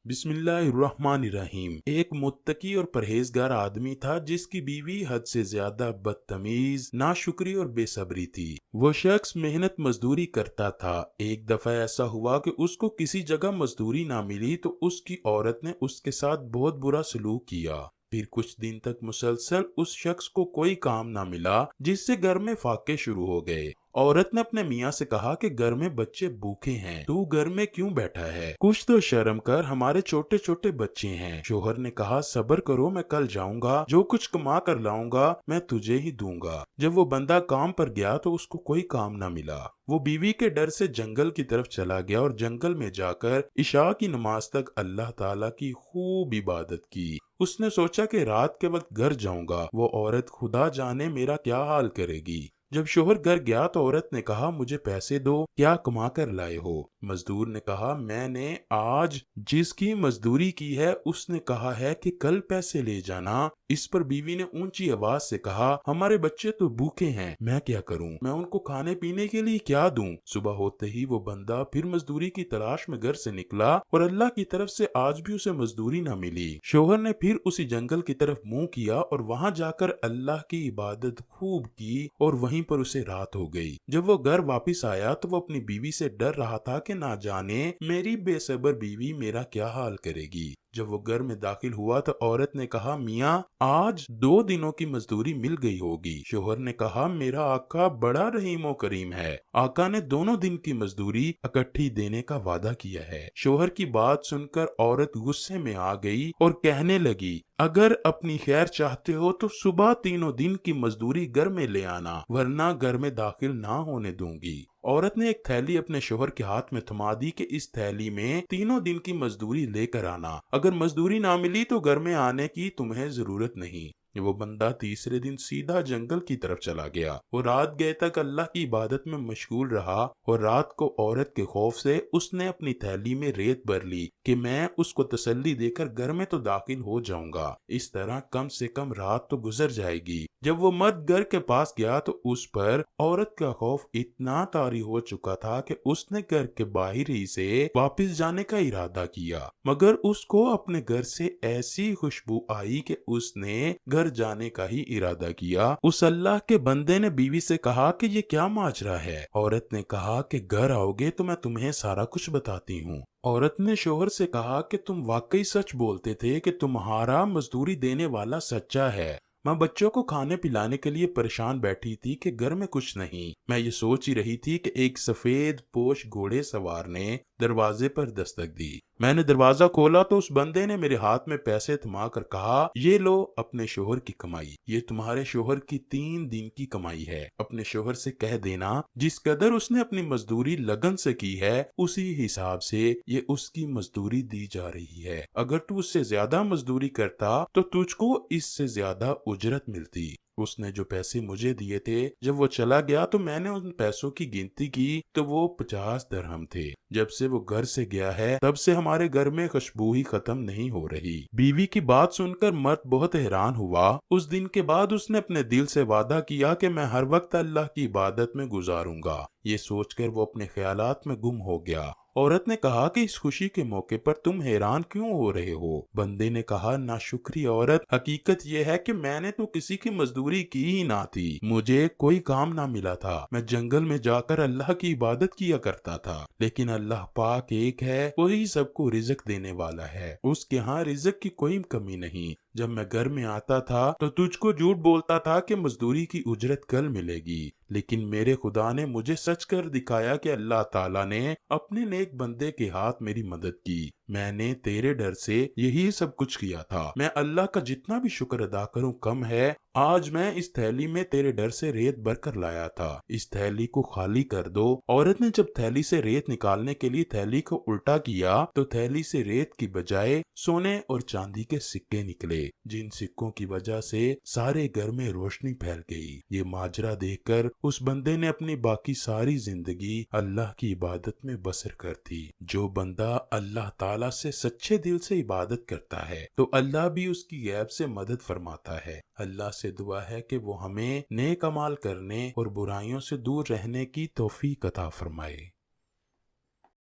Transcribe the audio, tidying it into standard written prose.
بسم اللہ الرحمن الرحیم۔ ایک متقی اور پرہیزگار آدمی تھا جس کی بیوی حد سے زیادہ بدتمیز، ناشکری اور بے صبری تھی۔ وہ شخص محنت مزدوری کرتا تھا۔ ایک دفعہ ایسا ہوا کہ اس کو کسی جگہ مزدوری نہ ملی تو اس کی عورت نے اس کے ساتھ بہت برا سلوک کیا۔ پھر کچھ دن تک مسلسل اس شخص کو کوئی کام نہ ملا، جس سے گھر میں فاقے شروع ہو گئے۔ عورت نے اپنے میاں سے کہا کہ گھر میں بچے بھوکے ہیں، تو گھر میں کیوں بیٹھا ہے؟ کچھ تو شرم کر، ہمارے چھوٹے چھوٹے بچے ہیں۔ شوہر نے کہا صبر کرو، میں کل جاؤں گا، جو کچھ کما کر لاؤں گا میں تجھے ہی دوں گا۔ جب وہ بندہ کام پر گیا تو اس کو کوئی کام نہ ملا۔ وہ بیوی کے ڈر سے جنگل کی طرف چلا گیا اور جنگل میں جا کر عشاء کی نماز تک اللہ تعالیٰ کی خوب عبادت کی۔ اس نے سوچا کہ رات کے وقت گھر جاؤں گا، وہ عورت خدا جانے میرا کیا حال کرے گی۔ جب شوہر گھر گیا تو عورت نے کہا مجھے پیسے دو، کیا کما کر لائے ہو؟ مزدور نے کہا میں نے آج جس کی مزدوری کی ہے اس نے کہا ہے کہ کل پیسے لے جانا۔ اس پر بیوی نے اونچی آواز سے کہا ہمارے بچے تو بھوکے ہیں، میں کیا کروں؟ میں ان کو کھانے پینے کے لیے کیا دوں؟ صبح ہوتے ہی وہ بندہ پھر مزدوری کی تلاش میں گھر سے نکلا اور اللہ کی طرف سے آج بھی اسے مزدوری نہ ملی۔ شوہر نے پھر اسی جنگل کی طرف منہ کیا اور وہاں جا کر اللہ کی عبادت خوب کی اور وہیں پر اسے رات ہو گئی۔ جب وہ گھر واپس آیا تو وہ اپنی بیوی سے ڈر رہا تھا کہ نہ جانے میری بے صبر بیوی میرا کیا حال کرے گی۔ جب وہ گھر میں داخل ہوا تو عورت نے کہا میاں آج 2 دنوں کی مزدوری مل گئی ہوگی۔ شوہر نے کہا میرا آقا بڑا رحیم و کریم ہے، آقا نے دونوں دن کی مزدوری اکٹھی دینے کا وعدہ کیا ہے۔ شوہر کی بات سن کر عورت غصے میں آ گئی اور کہنے لگی اگر اپنی خیر چاہتے ہو تو صبح 3 دن کی مزدوری گھر میں لے آنا، ورنہ گھر میں داخل نہ ہونے دوں گی۔ عورت نے ایک تھیلی اپنے شوہر کے ہاتھ میں تھما دی کہ اس تھیلی میں 3 دن کی مزدوری لے کر آنا، اگر مزدوری نہ ملی تو گھر میں آنے کی تمہیں ضرورت نہیں۔ وہ بندہ تیسرے دن سیدھا جنگل کی طرف چلا گیا۔ وہ رات گئے تک اللہ کی عبادت میں مشغول رہا اور رات کو عورت کے خوف سے اس نے اپنی تھیلی میں ریت بھر لی کہ میں اس کو تسلی دے کر گھر میں تو داخل ہو جاؤں گا، اس طرح کم سے کم رات تو گزر جائے گی۔ جب وہ مرد گھر کے پاس گیا تو اس پر عورت کا خوف اتنا طاری ہو چکا تھا کہ اس نے گھر کے باہر ہی سے واپس جانے کا ارادہ کیا، مگر اس کو اپنے گھر سے ایسی خوشبو آئی کہ اس نے گھر جانے کا ہی ارادہ کیا۔ اس اللہ کے بندے نے بیوی سے کہا کہ یہ کیا ماجرا ہے؟ عورت نے کہا کہ گھر آؤ گے تو میں تمہیں سارا کچھ بتاتی ہوں۔ عورت نے شوہر سے کہا کہ تم واقعی سچ بولتے تھے کہ تمہارا مزدوری دینے والا سچا ہے۔ میں بچوں کو کھانے پلانے کے لیے پریشان بیٹھی تھی کہ گھر میں کچھ نہیں۔ میں یہ سوچ ہی رہی تھی کہ ایک سفید پوش گھوڑے سوار نے دروازے پر دستک دی۔ میں نے دروازہ کھولا تو اس بندے نے میرے ہاتھ میں پیسے تھما کر کہا یہ لو اپنے شوہر کی کمائی، یہ تمہارے شوہر کی 3 دن کی کمائی ہے۔ اپنے شوہر سے کہہ دینا جس قدر اس نے اپنی مزدوری لگن سے کی ہے اسی حساب سے یہ اس کی مزدوری دی جا رہی ہے۔ اگر تو اس سے زیادہ مزدوری کرتا تو تجھ کو اس سے زیادہ اجرت ملتی۔ اس نے جو پیسے مجھے دیے تھے جب وہ چلا گیا تو میں نے ان پیسوں کی گنتی کی تو وہ 50 درہم تھے۔ جب سے وہ گھر سے گیا ہے تب سے ہمارے گھر میں خوشبو ہی ختم نہیں ہو رہی۔ بیوی کی بات سن کر مرد بہت حیران ہوا۔ اس دن کے بعد اس نے اپنے دل سے وعدہ کیا کہ میں ہر وقت اللہ کی عبادت میں گزاروں گا۔ یہ سوچ کر وہ اپنے خیالات میں گم ہو گیا۔ عورت نے کہا کہ اس خوشی کے موقع پر تم حیران کیوں ہو رہے ہو؟ بندے نے کہا ناشکری عورت، حقیقت یہ ہے کہ میں نے تو کسی کی مزدوری کی ہی نہ تھی، مجھے کوئی کام نہ ملا تھا، میں جنگل میں جا کر اللہ کی عبادت کیا کرتا تھا، لیکن اللہ پاک ایک ہے، وہی سب کو رزق دینے والا ہے، اس کے ہاں رزق کی کوئی کمی نہیں۔ جب میں گھر میں آتا تھا تو تجھ کو جھوٹ بولتا تھا کہ مزدوری کی اجرت کل ملے گی، لیکن میرے خدا نے مجھے سچ کر دکھایا کہ اللہ تعالیٰ نے اپنے نیک بندے کے ہاتھ میری مدد کی۔ میں نے تیرے ڈر سے یہی سب کچھ کیا تھا۔ میں اللہ کا جتنا بھی شکر ادا کروں کم ہے۔ آج میں اس تھیلی میں تیرے ڈر سے ریت بھر کر لایا تھا، اس تھیلی کو خالی کر دو۔ عورت نے جب تھیلی سے ریت نکالنے کے لیے تھیلی کو الٹا کیا تو تھیلی سے ریت کی بجائے سونے اور چاندی کے سکے نکلے، جن سکوں کی وجہ سے سارے گھر میں روشنی پھیل گئی۔ یہ ماجرا دیکھ کر اس بندے نے اپنی باقی ساری زندگی اللہ کی عبادت میں بسر کر دی۔ جو بندہ اللہ تعالیٰ سے سچے دل سے عبادت کرتا ہے تو اللہ بھی اس کی غیب سے مدد فرماتا ہے۔ اللہ سے دعا ہے کہ وہ ہمیں نیک اعمال کرنے اور برائیوں سے دور رہنے کی توفیق عطا فرمائے۔